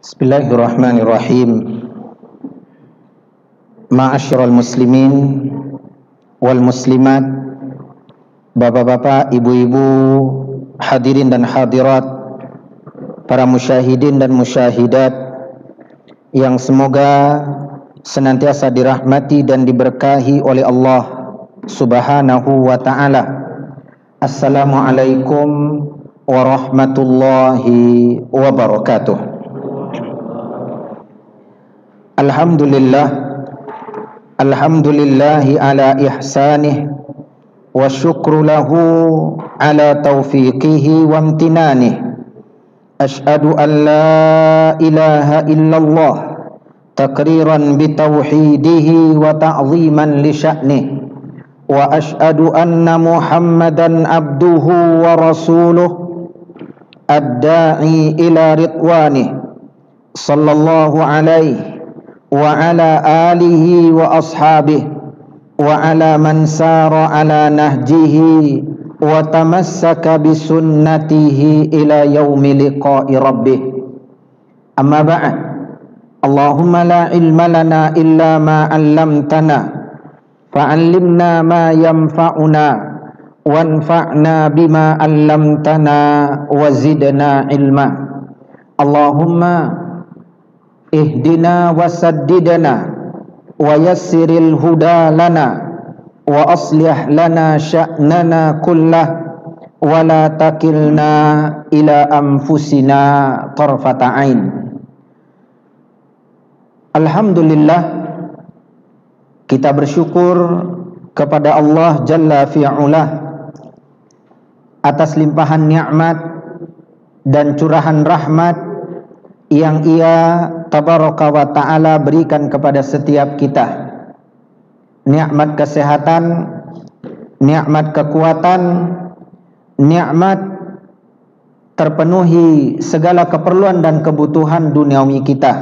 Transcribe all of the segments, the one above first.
Bismillahirrahmanirrahim. Ma'asyiral muslimin wal muslimat, bapak-bapak, ibu-ibu, hadirin dan hadirat, para musyahidin dan musyahidat yang semoga senantiasa dirahmati dan diberkahi oleh Allah Subhanahu wa ta'ala. Assalamualaikum warahmatullahi wabarakatuh. Alhamdulillahi ala ihsanih wa syukru lahu ala taufiqihi wa amtinanih. Ashhadu an la ilaha illallah takriran bitauhidihi wa ta'ziman li sya'nih, wa ashhadu anna Muhammadan abduhu wa rasuluh ad-da'i ila ridwanih sallallahu alaihi wa ala alihi wa ashabihi wa ala man sara ala nahjihi wa tamassaka bi sunnatihi ila yaumi liqa'i rabbih. Amma ba'd. Allahumma la ilma lana illa ma 'allamtana fa'allimna ma yanfa'una wanfa'na bima 'allamtana wa zidna ilma. Allahumma ihdina wa saddidna wa yassiril huda lana wa aslih lana sya'nana kullah wa la takilna ila anfusina tarfata ain. Alhamdulillah, kita bersyukur kepada Allah Jalla fi'ulah atas limpahan nikmat dan curahan rahmat yang Ia tabaraka wa ta'ala berikan kepada setiap kita. Nikmat kesehatan, nikmat kekuatan, nikmat terpenuhi segala keperluan dan kebutuhan duniawi kita.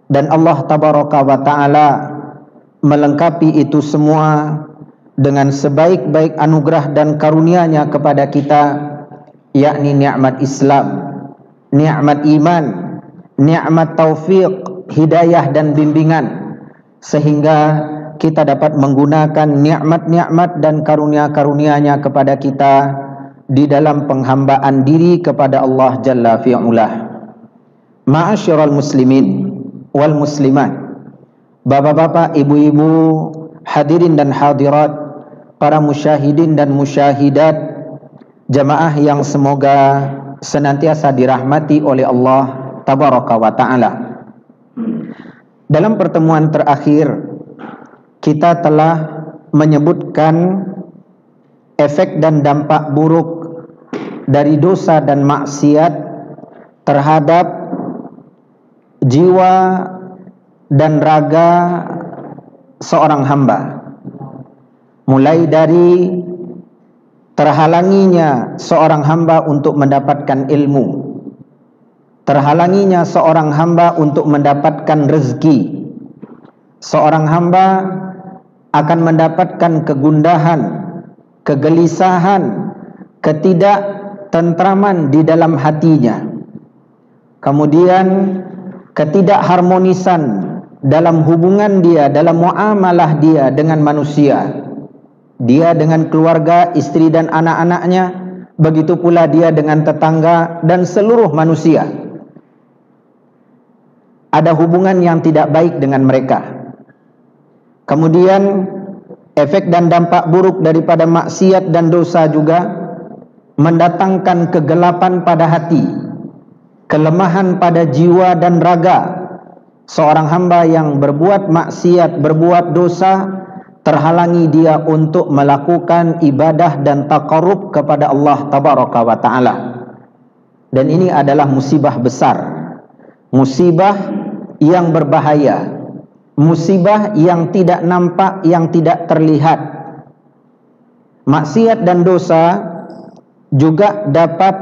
Dan Allah tabaraka wa ta'ala melengkapi itu semua dengan sebaik-baik anugerah dan karunia-Nya kepada kita, yakni nikmat Islam, nikmat iman, nikmat taufik, hidayah dan bimbingan, sehingga kita dapat menggunakan nikmat-nikmat dan karunia-karunia-Nya kepada kita di dalam penghambaan diri kepada Allah Jalla fi'ulah. Ma'asyiral muslimin wal muslimat, bapak-bapak, ibu-ibu, hadirin dan hadirat, para musyahidin dan musyahidat, jamaah yang semoga senantiasa dirahmati oleh Allah tabaraka wa ta'ala. Dalam pertemuan terakhir kita telah menyebutkan efek dan dampak buruk dari dosa dan maksiat terhadap jiwa dan raga seorang hamba, mulai dari terhalanginya seorang hamba untuk mendapatkan ilmu, terhalanginya seorang hamba untuk mendapatkan rezeki, seorang hamba akan mendapatkan kegundahan, kegelisahan, ketidaktentraman di dalam hatinya, kemudian ketidakharmonisan dalam hubungan dia, dalam muamalah dia dengan manusia, dia dengan keluarga, istri dan anak-anaknya, begitu pula dia dengan tetangga dan seluruh manusia. Ada hubungan yang tidak baik dengan mereka. Kemudian efek dan dampak buruk daripada maksiat dan dosa juga mendatangkan kegelapan pada hati, kelemahan pada jiwa dan raga. Seorang hamba yang berbuat maksiat, berbuat dosa, terhalangi dia untuk melakukan ibadah dan taqarrub kepada Allah tabaraka wa ta'ala. Dan ini adalah musibah besar, musibah yang berbahaya, musibah yang tidak nampak, yang tidak terlihat. Maksiat dan dosa juga dapat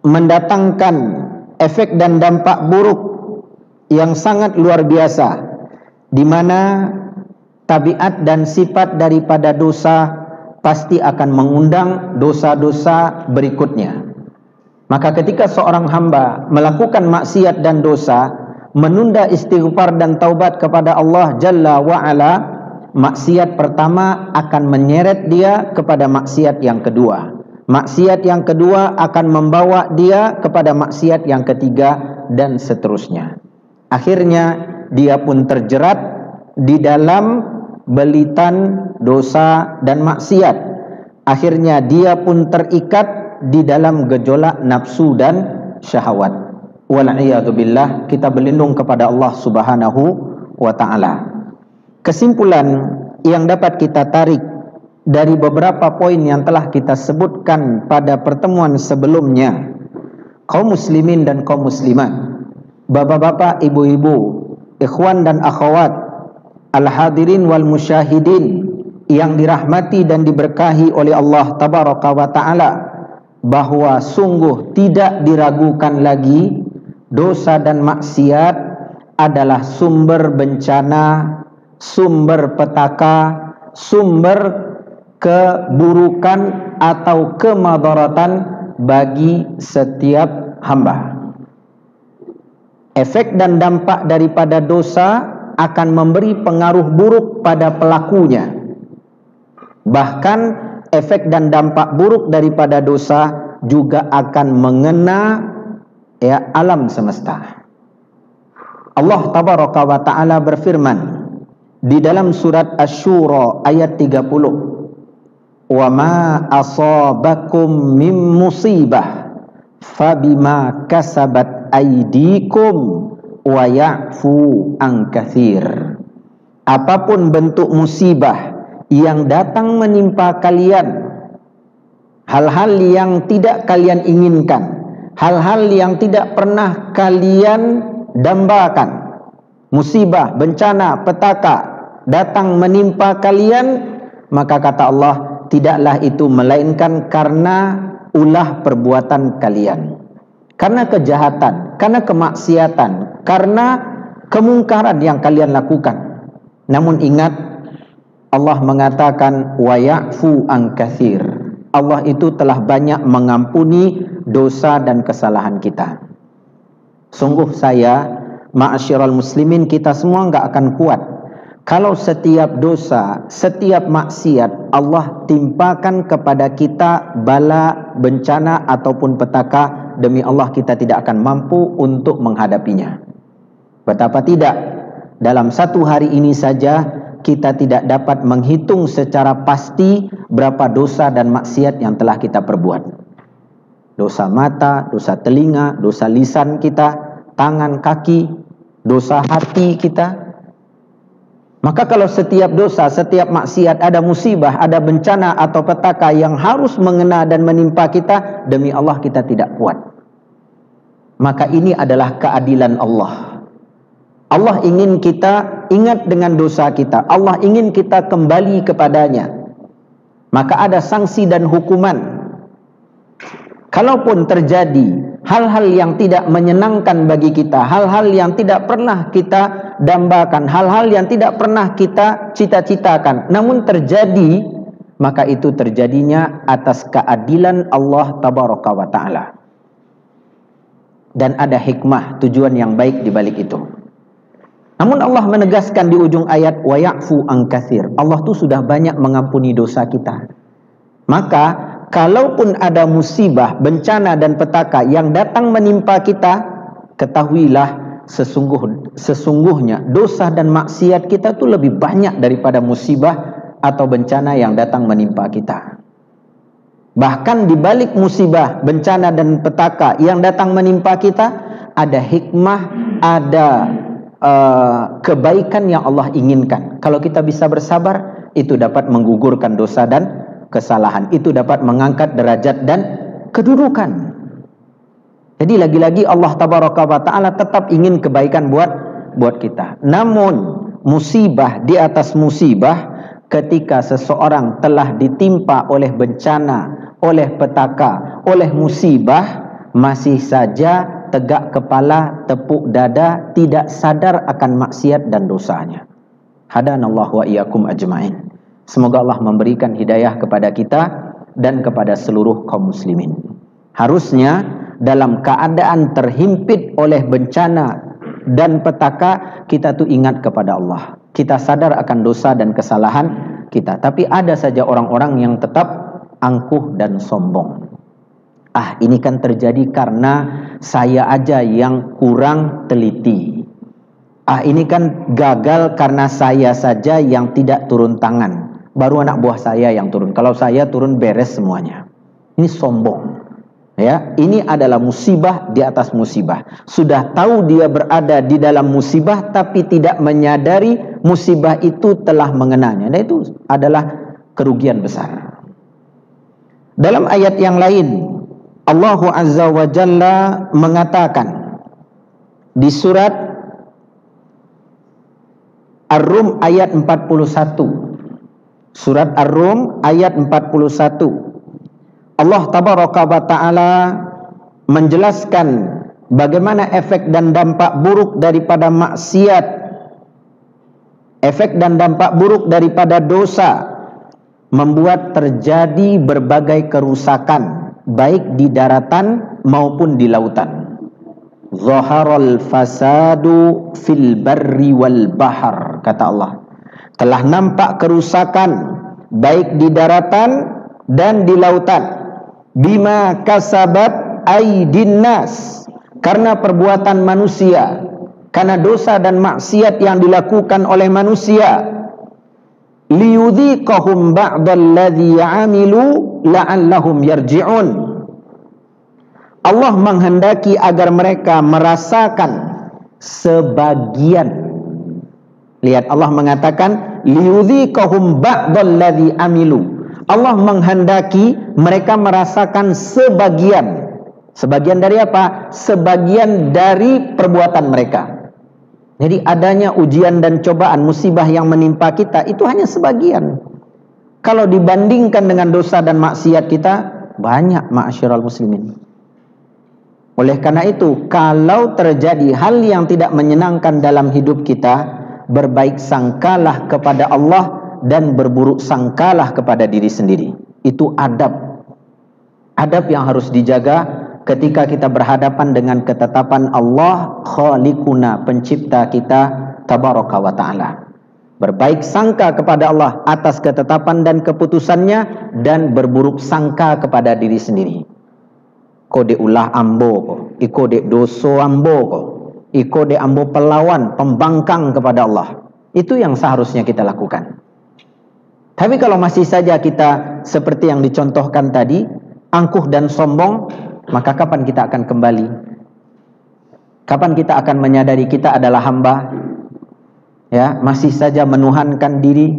mendatangkan efek dan dampak buruk yang sangat luar biasa, di mana tabiat dan sifat daripada dosa pasti akan mengundang dosa-dosa berikutnya. Maka ketika seorang hamba melakukan maksiat dan dosa, menunda istighfar dan taubat kepada Allah Jalla wa'ala, maksiat pertama akan menyeret dia kepada maksiat yang kedua. Maksiat yang kedua akan membawa dia kepada maksiat yang ketiga, dan seterusnya. Akhirnya dia pun terjerat di dalam belitan dosa dan maksiat. Akhirnya dia pun terikat di dalam gejolak nafsu dan syahwat. Wal'iyadzubillah, kita berlindung kepada Allah Subhanahu wa ta'ala. Kesimpulan yang dapat kita tarik dari beberapa poin yang telah kita sebutkan pada pertemuan sebelumnya, kaum muslimin dan kaum muslimat, bapak-bapak, ibu-ibu, ikhwan dan akhwat, al-hadirin wal musyahidin yang dirahmati dan diberkahi oleh Allah Tabaraka wa ta'ala, bahwa sungguh tidak diragukan lagi dosa dan maksiat adalah sumber bencana, sumber petaka, sumber keburukan atau kemadaratan bagi setiap hamba. Efek dan dampak daripada dosa akan memberi pengaruh buruk pada pelakunya. Bahkan efek dan dampak buruk daripada dosa juga akan mengena alam semesta. Allah Tabaraka wa ta'ala berfirman di dalam surat Asy-Syura ayat 30, "Wa ma asabakum min musibah fabima kasabat aydikum wa ya'fu an katsir." Apapun bentuk musibah yang datang menimpa kalian, hal-hal yang tidak kalian inginkan, hal-hal yang tidak pernah kalian dambakan, musibah, bencana, petaka datang menimpa kalian, maka kata Allah, tidaklah itu melainkan karena ulah perbuatan kalian, karena kejahatan, karena kemaksiatan, karena kemungkaran yang kalian lakukan. Namun ingat, Allah mengatakan wa ya'fu an katsir. Allah itu telah banyak mengampuni dosa dan kesalahan kita. Sungguh saya, ma'asyiral muslimin, kita semua enggak akan kuat kalau setiap dosa, setiap maksiat Allah timpakan kepada kita bala, bencana ataupun petaka. Demi Allah kita tidak akan mampu untuk menghadapinya. Betapa tidak, dalam satu hari ini saja kita tidak dapat menghitung secara pasti berapa dosa dan maksiat yang telah kita perbuat. Dosa mata, dosa telinga, dosa lisan kita, tangan, kaki, dosa hati kita. Maka kalau setiap dosa, setiap maksiat, ada musibah, ada bencana atau petaka yang harus mengena dan menimpa kita, demi Allah kita tidak kuat. Maka ini adalah keadilan Allah. Allah ingin kita ingat dengan dosa kita. Allah ingin kita kembali kepadanya. Maka ada sanksi dan hukuman. Kalaupun terjadi hal-hal yang tidak menyenangkan bagi kita, hal-hal yang tidak pernah kita dambakan, hal-hal yang tidak pernah kita cita-citakan, namun terjadi, maka itu terjadinya atas keadilan Allah Tabaraka wa ta'ala. Dan ada hikmah, tujuan yang baik di balik itu. Namun Allah menegaskan di ujung ayat wa ya'fu an katsir. Allah tuh sudah banyak mengampuni dosa kita. Maka kalaupun ada musibah, bencana dan petaka yang datang menimpa kita, ketahuilah sesungguhnya dosa dan maksiat kita tuh lebih banyak daripada musibah atau bencana yang datang menimpa kita. Bahkan di balik musibah, bencana dan petaka yang datang menimpa kita, ada hikmah, ada kebaikan yang Allah inginkan. Kalau kita bisa bersabar, itu dapat menggugurkan dosa dan kesalahan. Itu dapat mengangkat derajat dan kedudukan. Jadi lagi-lagi Allah Tabaraka wa ta'ala tetap ingin kebaikan buat kita. Namun musibah di atas musibah, ketika seseorang telah ditimpa oleh bencana, oleh petaka, oleh musibah, masih saja tegak kepala, tepuk dada, tidak sadar akan maksiat dan dosanya. Hadanallahu wa iyyakum ajma'in. Semoga Allah memberikan hidayah kepada kita dan kepada seluruh kaum muslimin. Harusnya dalam keadaan terhimpit oleh bencana dan petaka, kita tuh ingat kepada Allah. Kita sadar akan dosa dan kesalahan kita. Tapi ada saja orang-orang yang tetap angkuh dan sombong. Ini kan terjadi karena saya aja yang kurang teliti. Ini kan gagal karena saya saja yang tidak turun tangan. Baru anak buah saya yang turun. Kalau saya turun beres semuanya. Ini sombong. Ya, ini adalah musibah di atas musibah. Sudah tahu dia berada di dalam musibah tapi tidak menyadari musibah itu telah mengenanya. Dan itu adalah kerugian besar. Dalam ayat yang lain, Allah Azza wa Jalla mengatakan di surat Ar-Rum ayat 41. Surat Ar-Rum ayat 41. Allah Tabaraka wa Ta'ala menjelaskan bagaimana efek dan dampak buruk daripada maksiat, efek dan dampak buruk daripada dosa membuat terjadi berbagai kerusakan, baik di daratan maupun di lautan. Zaharal fasadu fil barri wal bahar, kata Allah. Telah nampak kerusakan baik di daratan dan di lautan. Bima kasabat aydin nas, karena perbuatan manusia, karena dosa dan maksiat yang dilakukan oleh manusia. Liyudhiqahum ba'dalladzi 'amilu la'allahum yarji'un. Allah menghendaki agar mereka merasakan sebagian. Lihat, Allah mengatakan liyudhiqahum ba'dalladzi 'amilu. Allah menghendaki mereka merasakan sebagian. Sebagian dari apa? Sebagian dari perbuatan mereka. Jadi adanya ujian dan cobaan, musibah yang menimpa kita itu hanya sebagian. Kalau dibandingkan dengan dosa dan maksiat kita, banyak, ma'asyiral muslimin. Oleh karena itu, kalau terjadi hal yang tidak menyenangkan dalam hidup kita, berbaik sangkalah kepada Allah dan berburuk sangkalah kepada diri sendiri. Itu adab. Adab yang harus dijaga ketika kita berhadapan dengan ketetapan Allah Khaliquna, pencipta kita Tabaraka wa Ta'ala. Berbaik sangka kepada Allah atas ketetapan dan keputusannya, dan berburuk sangka kepada diri sendiri. Kode ulah ambo ko, iko dek doso ambo ko, iko dek ambo pelawan, pembangkang kepada Allah. Itu yang seharusnya kita lakukan. Tapi kalau masih saja kita seperti yang dicontohkan tadi, angkuh dan sombong, maka kapan kita akan kembali? Kapan kita akan menyadari kita adalah hamba? Ya, masih saja menuhankan diri.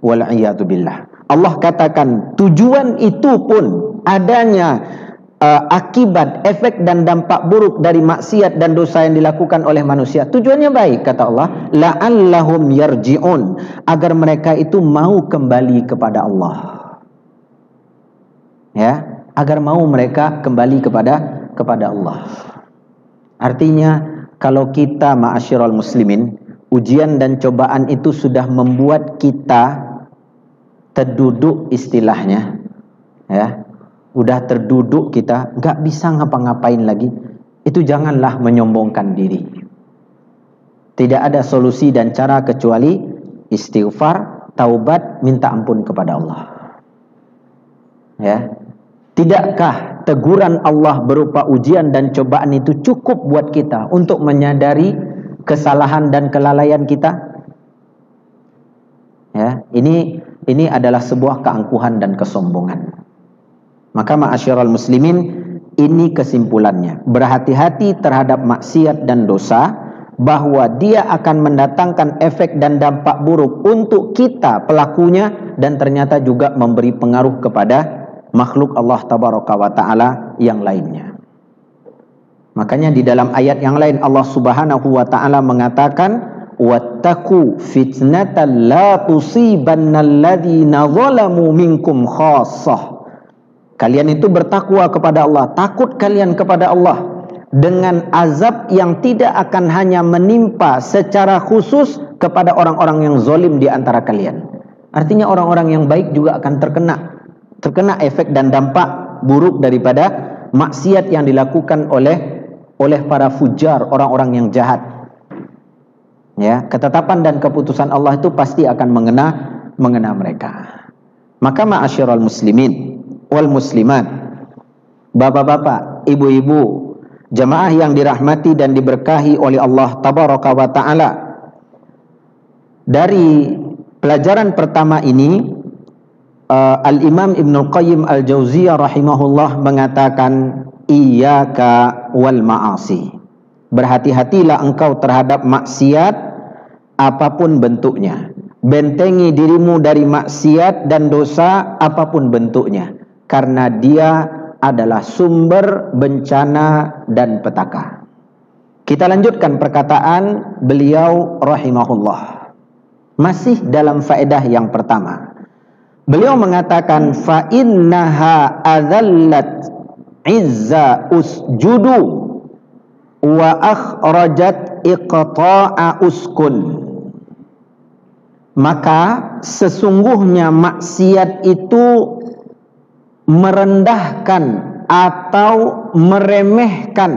Wal'iyadu billah. Allah katakan tujuan itu pun adanya akibat, efek dan dampak buruk dari maksiat dan dosa yang dilakukan oleh manusia. Tujuannya baik, kata Allah, la'allahum yarji'un, agar mereka itu mau kembali kepada Allah. Ya, agar mau mereka kembali kepada Allah. Artinya, kalau kita ma'asyiral muslimin, ujian dan cobaan itu sudah membuat kita terduduk, istilahnya, ya, udah terduduk, kita nggak bisa ngapa-ngapain lagi, itu janganlah menyombongkan diri. Tidak ada solusi dan cara kecuali istighfar, taubat, minta ampun kepada Allah. Ya, tidakkah teguran Allah berupa ujian dan cobaan itu cukup buat kita untuk menyadari kesalahan dan kelalaian kita? Ya, ini adalah sebuah keangkuhan dan kesombongan. Maka ma'asyiral muslimin, ini kesimpulannya. Berhati-hati terhadap maksiat dan dosa, bahwa dia akan mendatangkan efek dan dampak buruk untuk kita pelakunya, dan ternyata juga memberi pengaruh kepada makhluk Allah Tabaraka wa Ta'ala yang lainnya. Makanya di dalam ayat yang lain Allah Subhanahu wa Ta'ala mengatakan, wattaqu fitnatan la tusibannal ladzina zalamu minkum khassah. Kalian itu bertakwa kepada Allah, takut kalian kepada Allah dengan azab yang tidak akan hanya menimpa secara khusus kepada orang-orang yang zalim di antara kalian. Artinya orang-orang yang baik juga akan terkena efek dan dampak buruk daripada maksiat yang dilakukan oleh para fujar, orang-orang yang jahat. Ya, ketetapan dan keputusan Allah itu pasti akan mengena mereka. Maka ma'asyiral muslimin wal muslimat, bapak-bapak, ibu-ibu, jamaah yang dirahmati dan diberkahi oleh Allah tabaraka wa taala, dari pelajaran pertama ini Al-Imam Ibnul Qayyim Al-Jauziyah rahimahullah mengatakan, iyyaka wal ma'asi, berhati-hatilah engkau terhadap maksiat apapun bentuknya. Bentengi dirimu dari maksiat dan dosa apapun bentuknya, karena dia adalah sumber bencana dan petaka. Kita lanjutkan perkataan beliau rahimahullah, masih dalam faedah yang pertama. Beliau mengatakan, fa innaha adzallat izza usjudu wa akhrajat iqta'a uskun. Maka sesungguhnya maksiat itu merendahkan atau meremehkan,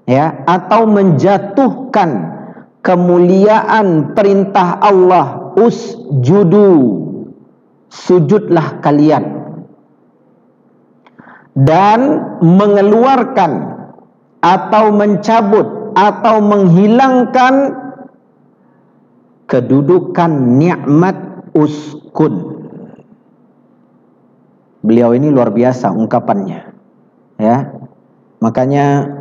ya, atau menjatuhkan kemuliaan perintah Allah, usjudu, sujudlah kalian, dan mengeluarkan atau mencabut atau menghilangkan kedudukan nikmat uskun. Beliau ini luar biasa ungkapannya, ya. Makanya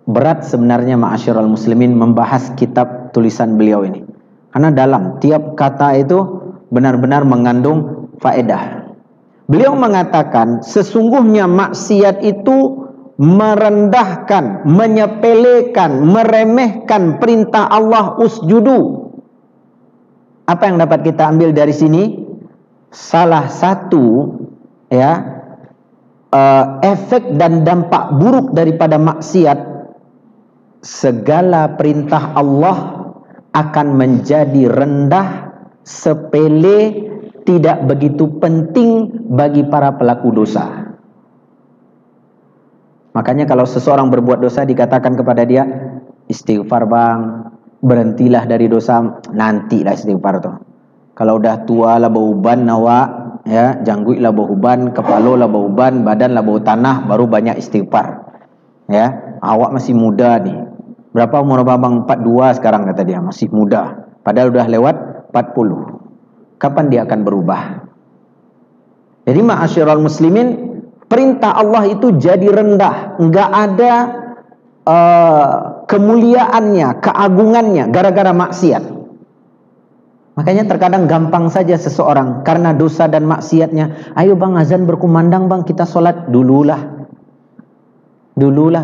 berat sebenarnya ma'asyiral muslimin membahas kitab tulisan beliau ini, karena dalam tiap kata itu benar-benar mengandung faedah. Beliau mengatakan sesungguhnya maksiat itu merendahkan, menyepelekan, meremehkan perintah Allah usjudu. Apa yang dapat kita ambil dari sini? Salah satu, ya, efek dan dampak buruk daripada maksiat, segala perintah Allah akan menjadi rendah, sepele, tidak begitu penting bagi para pelaku dosa. Makanya kalau seseorang berbuat dosa dikatakan kepada dia, istighfar bang, berhentilah dari dosa, nanti lah istighfar tuh. Kalau udah tua lah bau uban nawa, ya, janggut lah bau uban, kepala lah bau uban, badan lah bau tanah, baru banyak istighfar. Ya, awak masih muda nih. Berapa umur abang? 42 sekarang kata dia, masih muda. Padahal udah lewat 40. Kapan dia akan berubah? Jadi ma'asyiral muslimin, perintah Allah itu jadi rendah, enggak ada kemuliaannya, keagungannya gara-gara maksiat. Makanya terkadang gampang saja seseorang karena dosa dan maksiatnya, ayo bang azan berkumandang bang, kita sholat dululah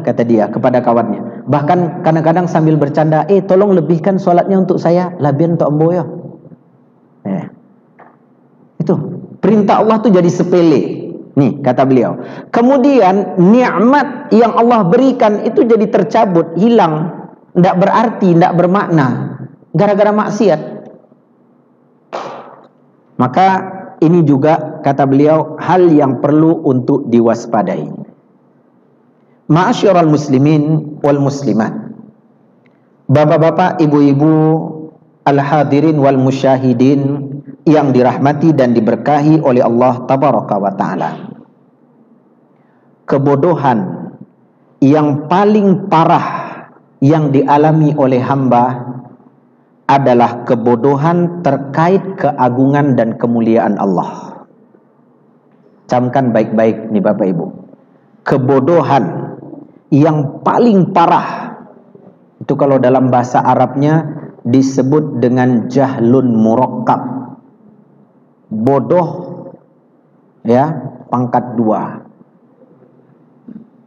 kata dia kepada kawannya. Bahkan kadang-kadang sambil bercanda, tolong lebihkan sholatnya untuk saya, labian untuk ambo ya. Itu perintah Allah tuh jadi sepele. Nih kata beliau. Kemudian nikmat yang Allah berikan itu jadi tercabut, hilang, tidak berarti, tidak bermakna gara-gara maksiat. Maka ini juga kata beliau hal yang perlu untuk diwaspadai. Ma'asyiral muslimin wal muslimat, bapak-bapak, ibu-ibu, al-hadirin wal musyahidin yang dirahmati dan diberkahi oleh Allah tabaraka wa ta'ala. Kebodohan yang paling parah yang dialami oleh hamba adalah kebodohan terkait keagungan dan kemuliaan Allah. Camkan baik-baik nih Bapak Ibu. Kebodohan yang paling parah itu kalau dalam bahasa Arabnya disebut dengan jahlun murakkab. Bodoh, ya, pangkat 2.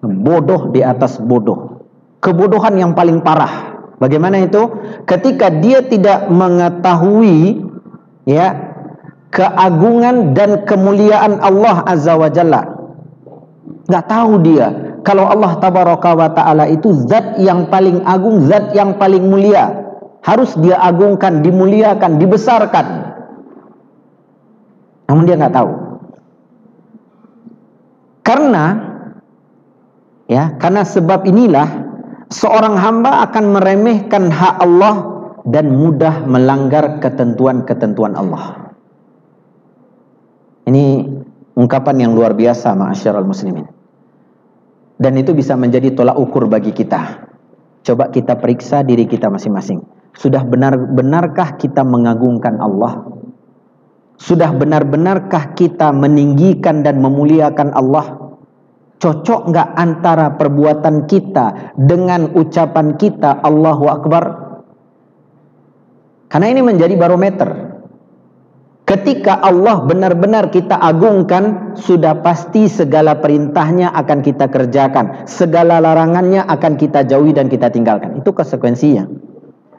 Bodoh di atas bodoh. Kebodohan yang paling parah. Bagaimana itu? Ketika dia tidak mengetahui, ya, keagungan dan kemuliaan Allah Azza wa Jalla. Nggak tahu dia kalau Allah Tabaraka wa Ta'ala itu zat yang paling agung, zat yang paling mulia, harus dia agungkan, dimuliakan, dibesarkan. Namun dia nggak tahu. Karena Ya, karena sebab inilah seorang hamba akan meremehkan hak Allah dan mudah melanggar ketentuan-ketentuan Allah. Ini ungkapan yang luar biasa, ma'asyiral muslimin. Dan itu bisa menjadi tolak ukur bagi kita. Coba kita periksa diri kita masing-masing. Sudah benar-benarkah kita mengagungkan Allah? Sudah benar-benarkah kita meninggikan dan memuliakan Allah? Cocok nggak antara perbuatan kita dengan ucapan kita Allahu Akbar? Karena ini menjadi barometer. Ketika Allah benar-benar kita agungkan, sudah pasti segala perintahnya akan kita kerjakan, segala larangannya akan kita jauhi dan kita tinggalkan. Itu konsekuensinya.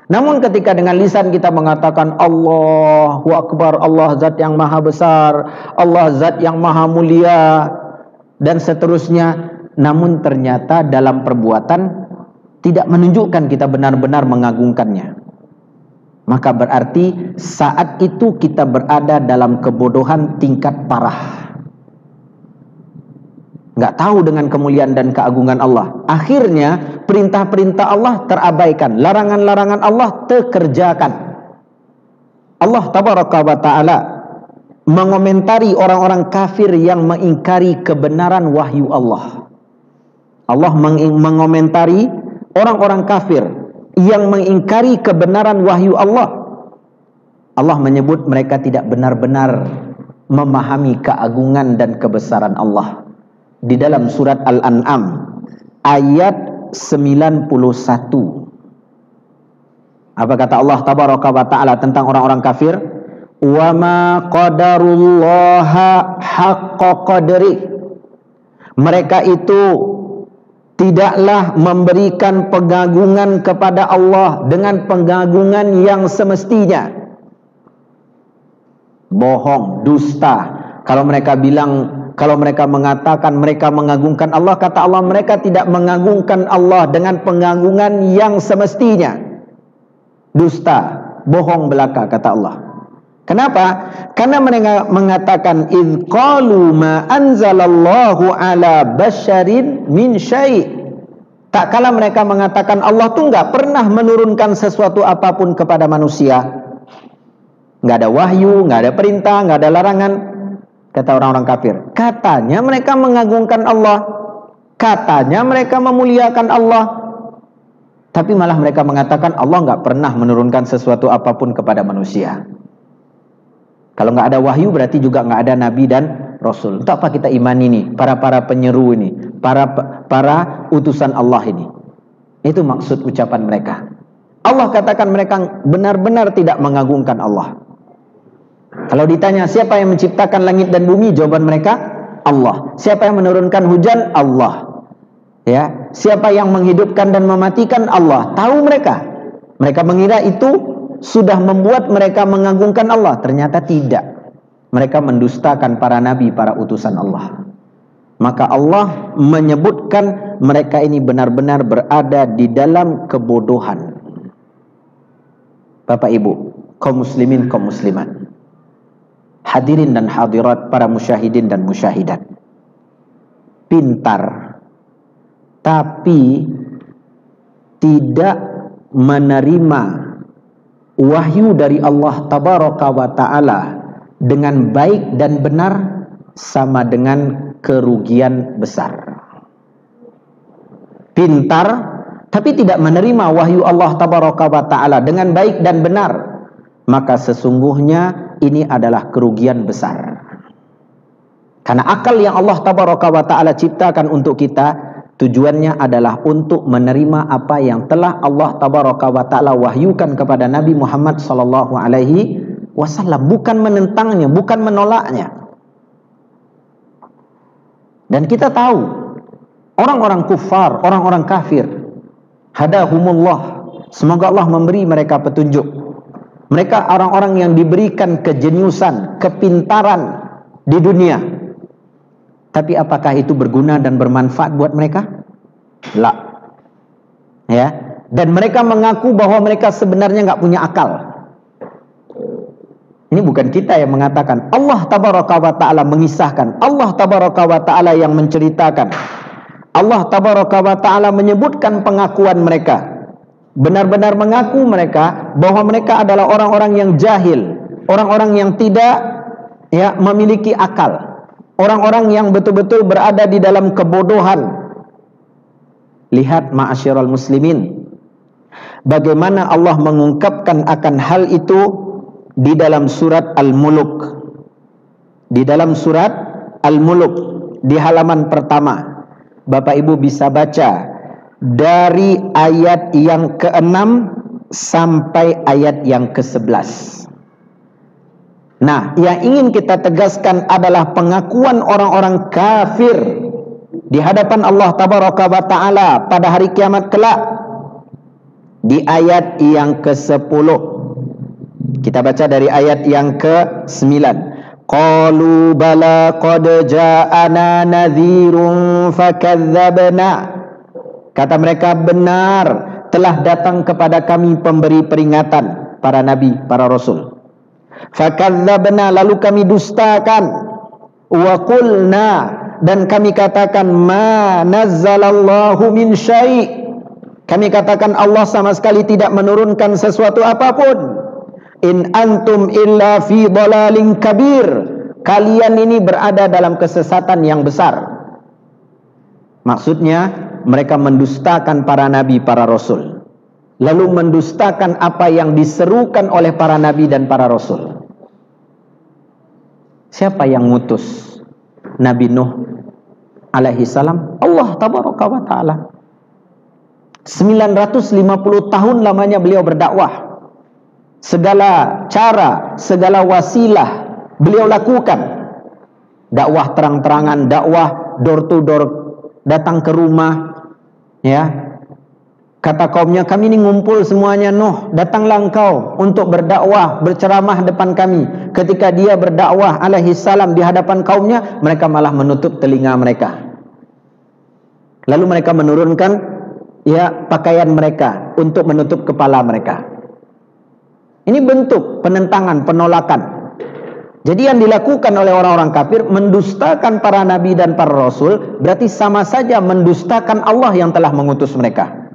Namun ketika dengan lisan kita mengatakan Allahu Akbar, Allah zat yang maha besar, Allah zat yang maha mulia, dan seterusnya, namun ternyata dalam perbuatan tidak menunjukkan kita benar-benar mengagungkannya, maka berarti saat itu kita berada dalam kebodohan tingkat parah. Nggak tahu dengan kemuliaan dan keagungan Allah. Akhirnya perintah-perintah Allah terabaikan, larangan-larangan Allah terkerjakan. Allah tabaraka wa ta'ala mengomentari orang-orang kafir yang mengingkari kebenaran wahyu Allah. Allah mengomentari orang-orang kafir yang mengingkari kebenaran wahyu Allah. Allah menyebut mereka tidak benar-benar memahami keagungan dan kebesaran Allah. Di dalam surat Al-An'am ayat 91. Apa kata Allah tabaraka wa ta'ala tentang orang-orang kafir? Wa ma qadarullaha haqqa qadri. Mereka itu tidaklah memberikan pengagungan kepada Allah dengan pengagungan yang semestinya. Bohong, dusta. Kalau mereka mengatakan mereka mengagungkan Allah, kata Allah mereka tidak mengagungkan Allah dengan pengagungan yang semestinya. Dusta, bohong belaka, kata Allah. Kenapa? Karena mereka mengatakan idh qalu ma anzalallahu ala basyarin min syai'. Tak kala mereka mengatakan Allah tuh enggak pernah menurunkan sesuatu apapun kepada manusia. Enggak ada wahyu, enggak ada perintah, enggak ada larangan, kata orang-orang kafir. Katanya mereka mengagungkan Allah, katanya mereka memuliakan Allah, tapi malah mereka mengatakan Allah enggak pernah menurunkan sesuatu apapun kepada manusia. Kalau nggak ada wahyu berarti juga nggak ada nabi dan rasul. Untuk apa kita iman ini? Para penyeru ini, para utusan Allah ini. Itu maksud ucapan mereka. Allah katakan mereka benar-benar tidak mengagungkan Allah. Kalau ditanya siapa yang menciptakan langit dan bumi, jawaban mereka Allah. Siapa yang menurunkan hujan? Allah. Ya, siapa yang menghidupkan dan mematikan? Allah. Tahu mereka. Mereka mengira itu sudah membuat mereka mengagungkan Allah. Ternyata tidak. Mereka mendustakan para nabi, para utusan Allah. Maka Allah menyebutkan mereka ini benar-benar berada di dalam kebodohan. Bapak Ibu, kaum muslimin, kaum muslimat, hadirin dan hadirat, para musyahidin dan musyahidat. Pintar, tapi tidak menerima wahyu dari Allah tabaraka wa ta'ala dengan baik dan benar sama dengan kerugian besar. Pintar tapi tidak menerima wahyu Allah tabaraka wa ta'ala dengan baik dan benar, maka sesungguhnya ini adalah kerugian besar. Karena akal yang Allah tabaraka wa ta'ala ciptakan untuk kita, tujuannya adalah untuk menerima apa yang telah Allah tabaraka wa ta'ala wahyukan kepada Nabi Muhammad sallallahu alaihi wasallam, bukan menentangnya, bukan menolaknya. Dan kita tahu orang-orang kufar, orang-orang kafir, hadahumullah, semoga Allah memberi mereka petunjuk. Mereka orang-orang yang diberikan kejeniusan, kepintaran di dunia. Tapi apakah itu berguna dan bermanfaat buat mereka? La. Ya. Dan mereka mengaku bahwa mereka sebenarnya nggak punya akal. Ini bukan kita yang mengatakan. Allah tabaraka wa ta'ala mengisahkan. Allah tabaraka wa ta'ala yang menceritakan. Allah tabaraka wa ta'ala menyebutkan pengakuan mereka. Benar-benar mengaku mereka bahwa mereka adalah orang-orang yang jahil, orang-orang yang tidak memiliki akal, orang-orang yang betul-betul berada di dalam kebodohan. Lihat ma'asyiral muslimin, bagaimana Allah mengungkapkan akan hal itu di dalam surat Al-Muluk. Di dalam surat Al-Muluk di halaman pertama, Bapak Ibu bisa baca dari ayat yang ke-6 sampai ayat yang ke-11. Nah, yang ingin kita tegaskan adalah pengakuan orang-orang kafir di hadapan Allah tabaraka wa ta'ala pada hari kiamat kelak. Di ayat yang ke-10, kita baca dari ayat yang ke-9. Qalu bala qad ja'ana nadhirun fakadzabna. Kata mereka, benar telah datang kepada kami pemberi peringatan, para nabi, para rasul. Fakadzabna, lalu kami dustakan. Wa qulna, dan kami katakan, ma nazzalallahu min syai'. Kami katakan Allah sama sekali tidak menurunkan sesuatu apapun. In antum illa fi dhalalin kabir. Kalian ini berada dalam kesesatan yang besar. Maksudnya mereka mendustakan para nabi, para rasul, lalu mendustakan apa yang diserukan oleh para nabi dan para rasul. Siapa yang ngutus Nabi Nuh alaihi salam? Allah tabaraka wa ta'ala. 950 tahun lamanya beliau berdakwah. Segala cara, segala wasilah beliau lakukan. Dakwah terang-terangan, dakwah door to door, datang ke rumah, ya. Kata kaumnya, kami ini ngumpul semuanya, Nuh, datanglah engkau untuk berdakwah, berceramah depan kami. Ketika dia berdakwah alaihi salam di hadapan kaumnya, mereka malah menutup telinga mereka. Lalu mereka menurunkan pakaian mereka untuk menutup kepala mereka. Ini bentuk penentangan, penolakan. Jadi yang dilakukan oleh orang-orang kafir, mendustakan para nabi dan para rasul, berarti sama saja mendustakan Allah yang telah mengutus mereka.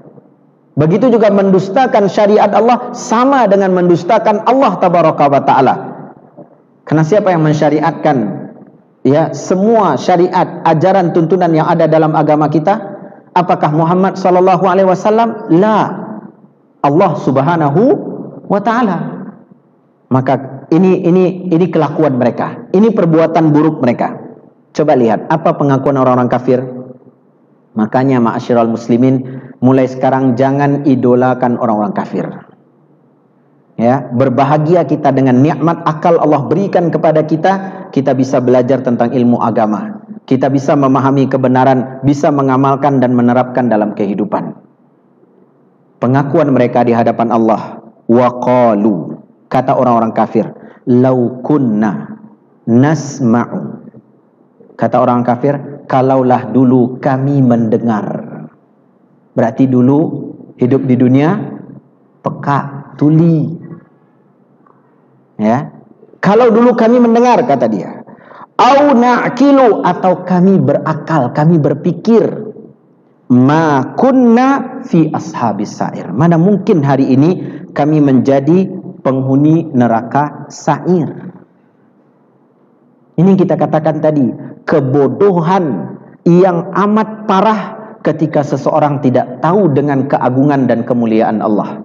Begitu juga mendustakan syariat Allah, sama dengan mendustakan Allah tabaraka wa ta'ala. Karena siapa yang mensyariatkan semua syariat, ajaran, tuntunan yang ada dalam agama kita? Apakah Muhammad sallallahu alaihi wasallam? La. Allah subhanahu wa ta'ala. Maka ini kelakuan mereka, ini perbuatan buruk mereka. Coba lihat apa pengakuan orang-orang kafir. Makanya ma'asyiral muslimin, mulai sekarang jangan idolakan orang-orang kafir. Ya, berbahagia kita dengan nikmat akal Allah berikan kepada kita. Kita bisa belajar tentang ilmu agama, kita bisa memahami kebenaran, bisa mengamalkan dan menerapkan dalam kehidupan. Pengakuan mereka di hadapan Allah, waqalu, kata orang-orang kafir, lau kunna nasma'u. Kata orang kafir, kalaulah dulu kami mendengar. Berarti dulu hidup di dunia peka, tuli. Ya. Kalau dulu kami mendengar, kata dia. Au na'kilu, atau kami berakal, kami berpikir. Ma kunna fi ashabis sa'ir. Mana mungkin hari ini kami menjadi penghuni neraka sa'ir. Ini kita katakan tadi, kebodohan yang amat parah ketika seseorang tidak tahu dengan keagungan dan kemuliaan Allah.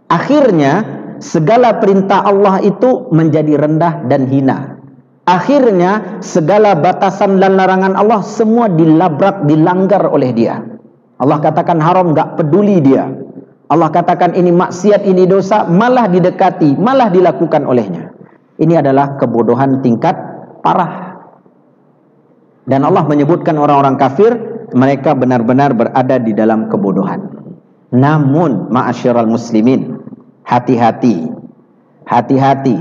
Akhirnya segala perintah Allah itu menjadi rendah dan hina. Akhirnya segala batasan dan larangan Allah semua dilabrak, dilanggar oleh dia. Allah katakan haram, gak peduli dia. Allah katakan ini maksiat, ini dosa, malah didekati, malah dilakukan olehnya. Ini adalah kebodohan tingkat parah. Dan Allah menyebutkan orang-orang kafir, mereka benar-benar berada di dalam kebodohan. Namun ma'asyiral muslimin, hati-hati, hati-hati,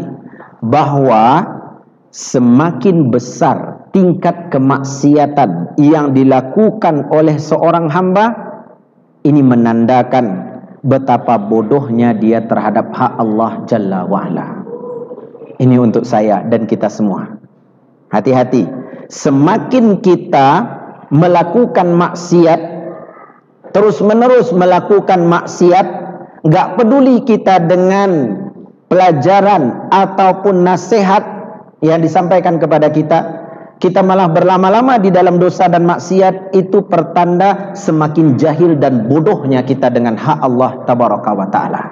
bahwa semakin besar tingkat kemaksiatan yang dilakukan oleh seorang hamba, ini menandakan betapa bodohnya dia terhadap hak Allah Jalla wa'ala. Ini untuk saya dan kita semua. Hati-hati, semakin kita melakukan maksiat, terus menerus melakukan maksiat, gak peduli kita dengan pelajaran ataupun nasihat yang disampaikan kepada kita, kita malah berlama-lama di dalam dosa dan maksiat, itu pertanda semakin jahil dan bodohnya kita dengan hak Allah Tabaraka wa Ta'ala.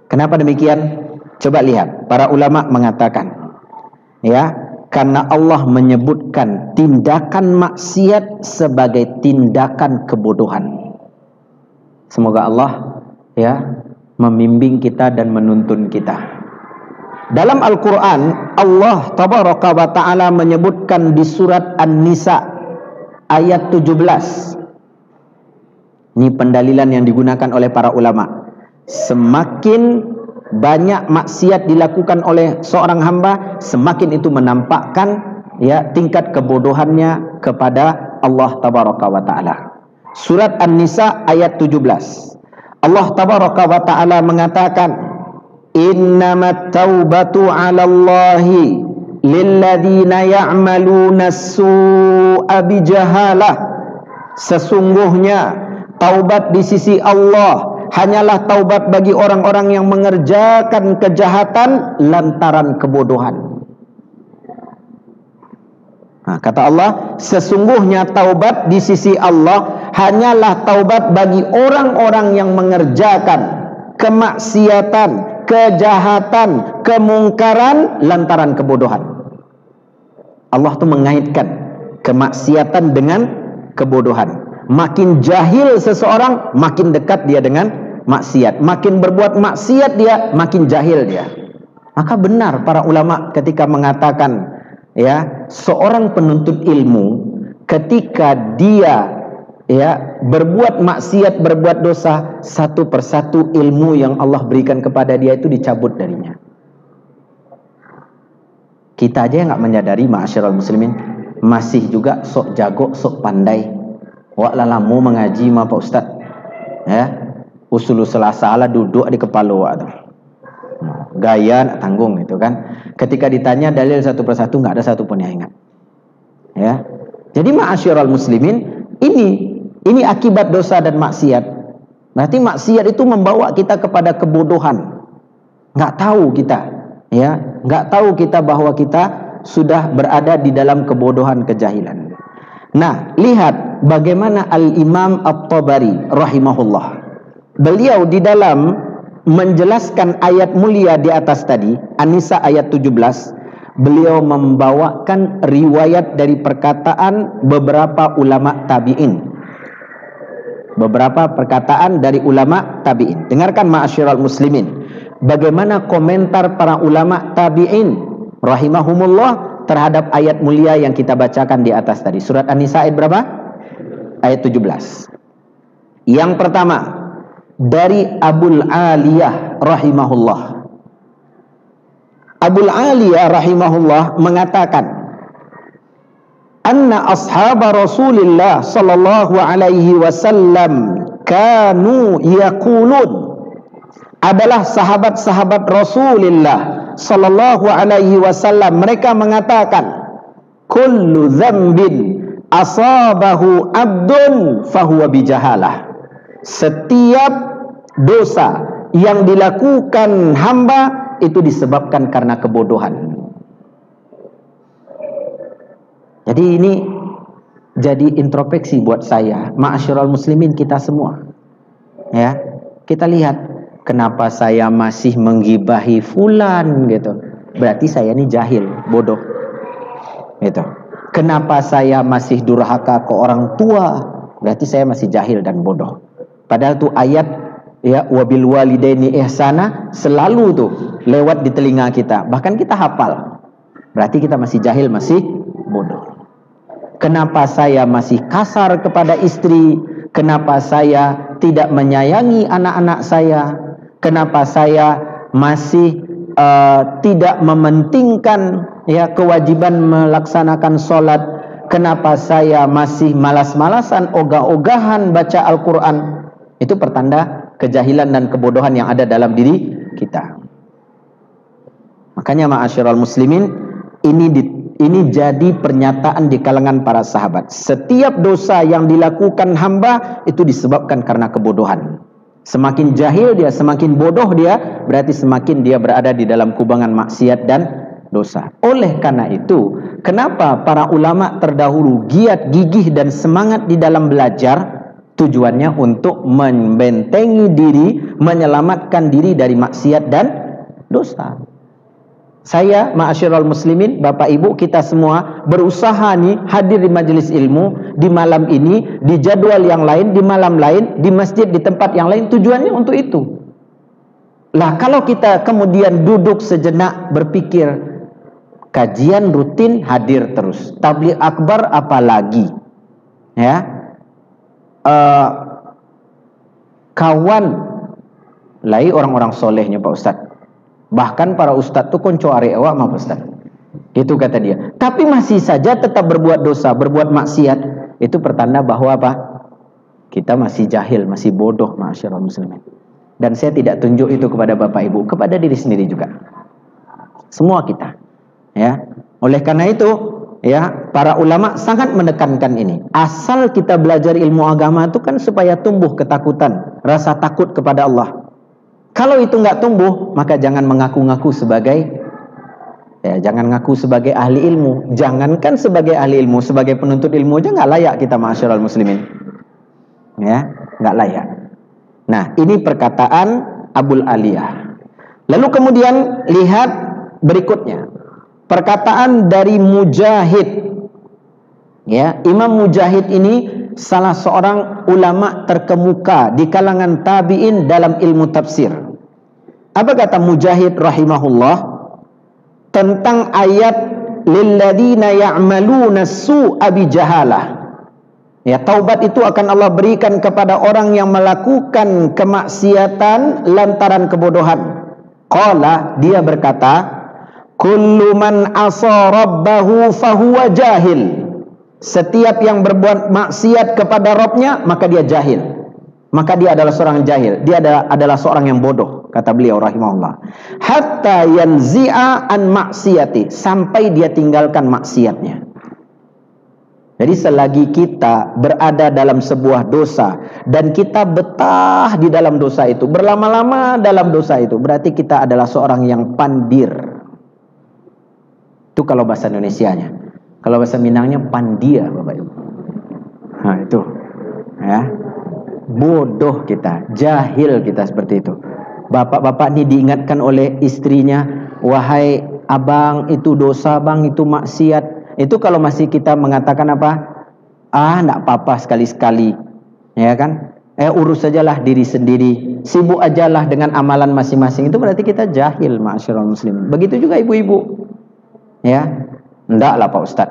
Kenapa demikian? Coba lihat, para ulama mengatakan, ya, karena Allah menyebutkan tindakan maksiat sebagai tindakan kebodohan. Semoga Allah, ya, membimbing kita dan menuntun kita. Dalam Al-Quran, Allah Tabaraka wa Ta'ala menyebutkan di surat An-Nisa ayat 17. Ini pendalilan yang digunakan oleh para ulama. Semakin banyak maksiat dilakukan oleh seorang hamba, semakin itu menampakkan, ya, tingkat kebodohannya kepada Allah Tabaraka wa Ta'ala. Surat An-Nisa ayat 17. Allah Tabaraka wa Ta'ala mengatakan, innamat taubatu 'ala Allahi lilladzina ya'maluna as-su'a bijahalah. Sesungguhnya taubat di sisi Allah hanyalah taubat bagi orang-orang yang mengerjakan kejahatan lantaran kebodohan. Nah, kata Allah, sesungguhnya taubat di sisi Allah hanyalah taubat bagi orang-orang yang mengerjakan kemaksiatan, kejahatan, kemungkaran lantaran kebodohan. Allah tuh mengaitkan kemaksiatan dengan kebodohan. Makin jahil seseorang, makin dekat dia dengan maksiat. Makin berbuat maksiat dia, makin jahil dia. Maka benar para ulama ketika mengatakan, ya, seorang penuntut ilmu ketika dia, ya, berbuat maksiat, berbuat dosa, satu persatu ilmu yang Allah berikan kepada dia itu dicabut darinya. Kita aja yang nggak menyadari, ma'asyiral muslimin, masih juga sok jago, sok pandai. Wak lalamu mengaji ma Pak Ustaz, ya, usul salah duduk di kepala wak tu, gaya nak tanggung itu kan. Ketika ditanya dalil satu persatu, nggak ada satu pun yang ingat, ya. Jadi ma'asyiral muslimin, ini akibat dosa dan maksiat. Berarti maksiat itu membawa kita kepada kebodohan. Nggak tahu kita, ya, nggak tahu kita bahwa kita sudah berada di dalam kebodohan, kejahilan. Nah, lihat bagaimana Al-Imam At-Tabari rahimahullah. Beliau di dalam menjelaskan ayat mulia di atas tadi, An-Nisa ayat 17, beliau membawakan riwayat dari perkataan beberapa ulama tabi'in. Beberapa perkataan dari ulama tabi'in. Dengarkan ma'asyiral muslimin, bagaimana komentar para ulama tabi'in rahimahumullah terhadap ayat mulia yang kita bacakan di atas tadi. Surat An-Nisa ayat berapa? Ayat 17. Yang pertama, dari Abul Aliyah rahimahullah. Abul Aliyah rahimahullah mengatakan, anna ashab Rasulillah sallallahu alaihi wasallam kanu yaqulun, adalah sahabat-sahabat Rasulullah sallallahu alaihi wasallam, mereka mengatakan, kullu dzambin asabahu abdun fahuwa bijahalah. Setiap dosa yang dilakukan hamba itu disebabkan karena kebodohan. Jadi ini jadi introspeksi buat saya, ma'asyiral muslimin, kita semua. Ya, kita lihat, kenapa saya masih menggibahi fulan gitu? Berarti saya ini jahil, bodoh. Gitu. Kenapa saya masih durhaka ke orang tua? Berarti saya masih jahil dan bodoh. Padahal tuh ayat, ya, wabil walidaini ihsana selalu tuh lewat di telinga kita. Bahkan kita hafal. Berarti kita masih jahil, masih bodoh. Kenapa saya masih kasar kepada istri? Kenapa saya tidak menyayangi anak-anak saya? Kenapa saya masih tidak mementingkan, ya, kewajiban melaksanakan sholat? Kenapa saya masih malas-malasan, ogah-ogahan baca Al-Quran? Itu pertanda kejahilan dan kebodohan yang ada dalam diri kita. Makanya ma'asyiral muslimin, Ini jadi pernyataan di kalangan para sahabat. Setiap dosa yang dilakukan hamba itu disebabkan karena kebodohan. Semakin jahil dia, semakin bodoh dia, berarti semakin dia berada di dalam kubangan maksiat dan dosa. Oleh karena itu, kenapa para ulama terdahulu giat, gigih dan semangat di dalam belajar? Tujuannya untuk membentengi diri, menyelamatkan diri dari maksiat dan dosa. Saya, ma'asyiral muslimin, Bapak Ibu, kita semua berusaha nih hadir di majelis ilmu di malam ini, di jadwal yang lain, di malam lain, di masjid, di tempat yang lain, tujuannya untuk itu. Lah kalau kita kemudian duduk sejenak berpikir, kajian rutin hadir terus, tabligh akbar apalagi, ya, kawan lai orang-orang solehnya Pak Ustadz. Bahkan para ustadz tu konco arek awak mah Ustaz. Itu kata dia. Tapi masih saja tetap berbuat dosa, berbuat maksiat. Itu pertanda bahwa apa? Kita masih jahil, masih bodoh, ma'asyiral muslimin. Dan saya tidak tunjuk itu kepada Bapak Ibu, kepada diri sendiri juga. Semua kita. Ya. Oleh karena itu, ya, para ulama sangat menekankan ini. Asal kita belajar ilmu agama itu kan supaya tumbuh ketakutan, rasa takut kepada Allah. Kalau itu nggak tumbuh, maka jangan mengaku-ngaku sebagai, ya, jangan ngaku sebagai ahli ilmu. Jangankan sebagai ahli ilmu, sebagai penuntut ilmu aja nggak layak kita, ma'asyiral muslimin. Ya, nggak layak. Nah, ini perkataan Abul Aliyah. Lalu kemudian lihat berikutnya, perkataan dari Mujahid. Ya, Imam Mujahid ini salah seorang ulama terkemuka di kalangan tabi'in dalam ilmu tafsir. Apa kata Mujahid rahimahullah tentang ayat lilladzina ya'maluna su'a bijahalah? Ya, taubat itu akan Allah berikan kepada orang yang melakukan kemaksiatan lantaran kebodohan. Qala, dia berkata, kullu man asa rabbahu fahuwa jahil. Setiap yang berbuat maksiat kepada Rabbnya, maka dia jahil. Maka dia adalah seorang jahil. Dia adalah seorang yang bodoh, kata beliau rahimahullah. Hatta yanzi'a an maksiati, sampai dia tinggalkan maksiatnya. Jadi selagi kita berada dalam sebuah dosa dan kita betah di dalam dosa itu, berlama-lama dalam dosa itu, berarti kita adalah seorang yang pandir. Itu kalau bahasa Indonesianya. Kalau bahasa Minangnya pandia, Bapak Ibu. Nah itu, ya, bodoh kita, jahil kita seperti itu. Bapak-bapak ini diingatkan oleh istrinya, wahai abang, itu dosa bang, itu maksiat. Itu kalau masih kita mengatakan apa? Ah, enggak apa-apa sekali-sekali, ya kan? Urus sajalah diri sendiri, sibuk ajalah dengan amalan masing-masing. Itu berarti kita jahil, ma'asyiral muslimin. Begitu juga ibu-ibu, ya. Ndaklah Pak Ustaz,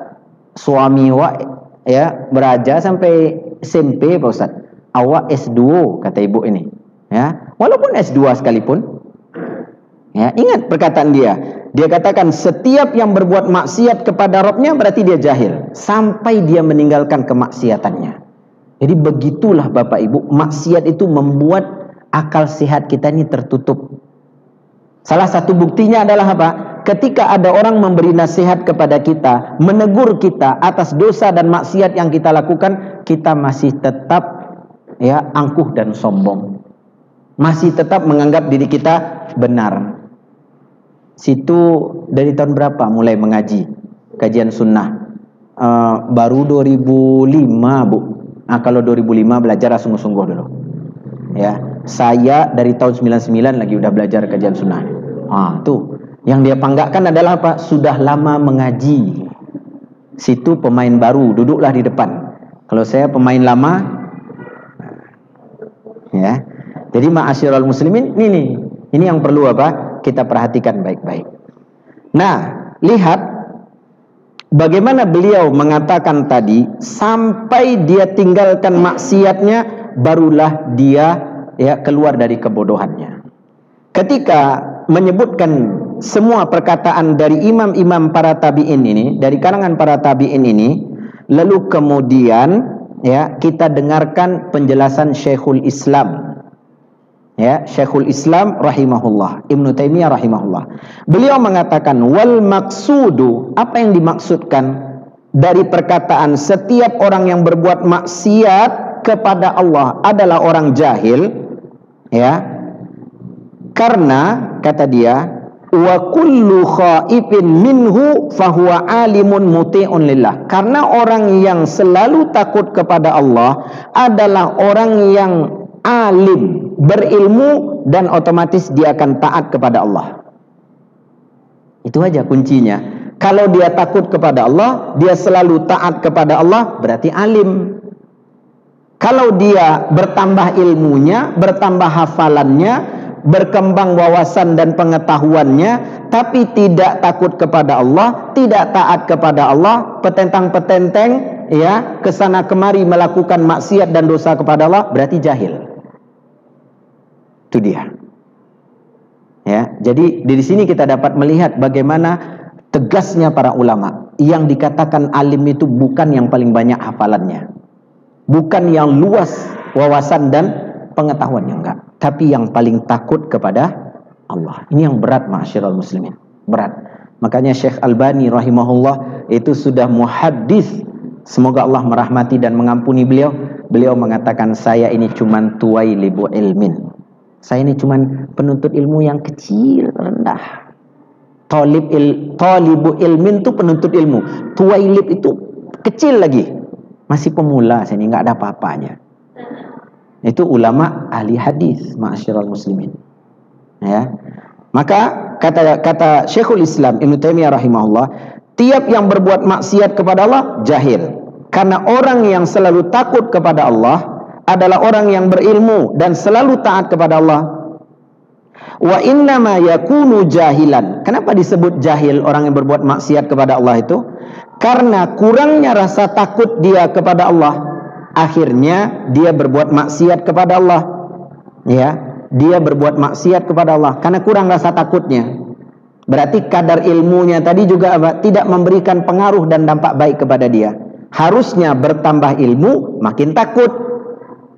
suami wak, ya, beraja sampai SMP Pak Ustaz, awak S2, kata ibu ini, ya, walaupun S2 sekalipun, ya, ingat perkataan dia. Dia katakan setiap yang berbuat maksiat kepada Rabbnya berarti dia jahil sampai dia meninggalkan kemaksiatannya. Jadi begitulah Bapak Ibu, maksiat itu membuat akal sehat kita ini tertutup. Salah satu buktinya adalah apa? Ketika ada orang memberi nasihat kepada kita, menegur kita atas dosa dan maksiat yang kita lakukan, kita masih tetap, ya, angkuh dan sombong. Masih tetap menganggap diri kita benar. Situ dari tahun berapa mulai mengaji kajian sunnah? Baru 2005, Bu. Nah, kalau 2005 belajar sungguh-sungguh dulu. Ya, saya dari tahun 99 lagi udah belajar kajian sunnah. Tuh. Yang dia panggakkan adalah apa? Sudah lama mengaji. Situ pemain baru, duduklah di depan. Kalau saya pemain lama, ya. Jadi ma'asyiral muslimin, ini yang perlu apa? Kita perhatikan baik-baik. Nah, lihat bagaimana beliau mengatakan tadi, sampai dia tinggalkan maksiatnya, barulah dia, ya, keluar dari kebodohannya. Ketika menyebutkan semua perkataan dari imam-imam para tabi'in ini, dari kalangan para tabi'in ini, lalu kemudian, ya, kita dengarkan penjelasan Syekhul Islam, Ya, Syekhul Islam rahimahullah, Ibnu Taimiyah rahimahullah. Beliau mengatakan wal maksudu, apa yang dimaksudkan dari perkataan setiap orang yang berbuat maksiat kepada Allah adalah orang jahil, ya. Karena kata dia, wa kullu khaifin minhu fahuwa alimun muti'un lillah. Karena orang yang selalu takut kepada Allah adalah orang yang alim, berilmu, dan otomatis dia akan taat kepada Allah. Itu aja kuncinya. Kalau dia takut kepada Allah, dia selalu taat kepada Allah, berarti alim. Kalau dia bertambah ilmunya, bertambah hafalannya, berkembang wawasan dan pengetahuannya, tapi tidak takut kepada Allah, tidak taat kepada Allah, petentang-petenteng, ya, kesana kemari melakukan maksiat dan dosa kepada Allah, berarti jahil. Itu dia. Ya, jadi di sini kita dapat melihat bagaimana tegasnya para ulama. Yang dikatakan alim itu bukan yang paling banyak hafalannya, bukan yang luas wawasan dan pengetahuannya, enggak, tapi yang paling takut kepada Allah. Ini yang berat, ma'asyiral muslimin, berat. Makanya Syekh Albani rahimahullah itu sudah muhaddis, semoga Allah merahmati dan mengampuni beliau. Beliau mengatakan, saya ini cuman tuwailibu ilmin, saya ini cuman penuntut ilmu yang kecil, rendah. Talibu ilmin itu penuntut ilmu, tuwailib itu kecil lagi, masih pemula, saya ini nggak ada apa-apanya. Itu ulama ahli hadis, ma'asyiral muslimin. Ya. Maka kata Syekhul Islam Ibnu Taimiyah rahimahullah, tiap yang berbuat maksiat kepada Allah jahil. Karena orang yang selalu takut kepada Allah adalah orang yang berilmu dan selalu taat kepada Allah. Wa innama yakunu jahilan. Kenapa disebut jahil orang yang berbuat maksiat kepada Allah itu? Karena kurangnya rasa takut dia kepada Allah. Akhirnya dia berbuat maksiat kepada Allah. Ya, dia berbuat maksiat kepada Allah karena kurang rasa takutnya. Berarti kadar ilmunya tadi juga tidak memberikan pengaruh dan dampak baik kepada dia. Harusnya bertambah ilmu makin takut.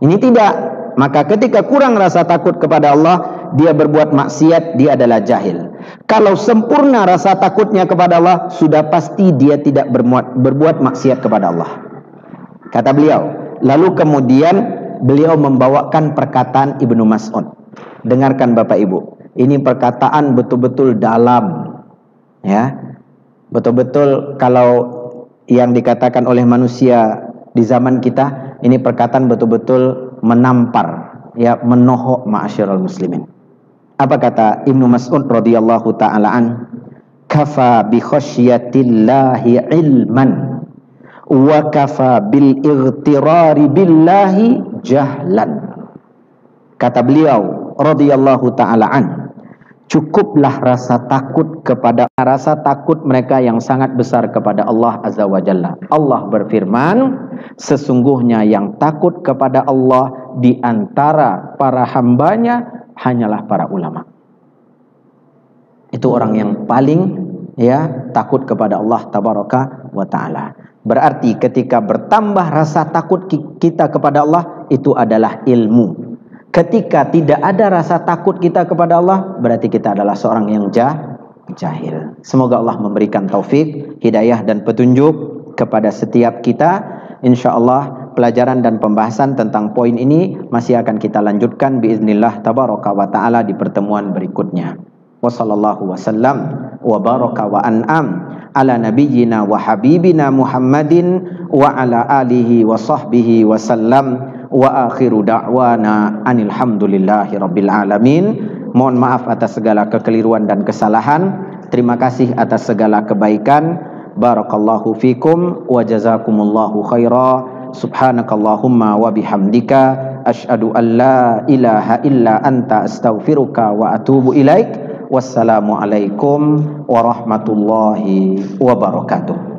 Ini tidak. Maka ketika kurang rasa takut kepada Allah, dia berbuat maksiat, dia adalah jahil. Kalau sempurna rasa takutnya kepada Allah, sudah pasti dia tidak berbuat maksiat kepada Allah. Kata beliau. Lalu kemudian beliau membawakan perkataan Ibnu Mas'ud. Dengarkan Bapak Ibu. Ini perkataan betul-betul dalam. Ya. Betul-betul kalau yang dikatakan oleh manusia di zaman kita, ini perkataan betul-betul menampar, ya, menohok, ma'asyiral muslimin. Apa kata Ibnu Mas'ud radhiyallahu taala an? Kafa bi khasyatillahi ilman wa kafa bil ightirari billahi jahlan. Kata beliau radhiyallahu taala an, cukuplah rasa takut mereka yang sangat besar kepada Allah azza wa jalla. Allah berfirman, sesungguhnya yang takut kepada Allah di antara para hambanya hanyalah para ulama. Itu orang yang paling, ya, takut kepada Allah tabaraka wa ta'ala. Berarti ketika bertambah rasa takut kita kepada Allah, itu adalah ilmu. Ketika tidak ada rasa takut kita kepada Allah, berarti kita adalah seorang yang jahil. Semoga Allah memberikan taufik, hidayah dan petunjuk kepada setiap kita. InsyaAllah pelajaran dan pembahasan tentang poin ini masih akan kita lanjutkan biiznillah tabaraka wa ta'ala di pertemuan berikutnya. Wassallallahu wasallam wa baraka wa an'am ala nabiyyina wa habibina Muhammadin wa ala alihi wa sahbihi wa sallam. Wa akhiru da'wana anilhamdulillahi rabbil alamin. Mohon maaf atas segala kekeliruan dan kesalahan. Terima kasih atas segala kebaikan. Barakallahu fikum wa jazakumullahu khaira. Subhanakallahumma wa bihamdika asyhadu an la ilaha illa anta astaghfiruka wa atubu ilaik. Wassalamualaikum warahmatullahi wabarakatuh.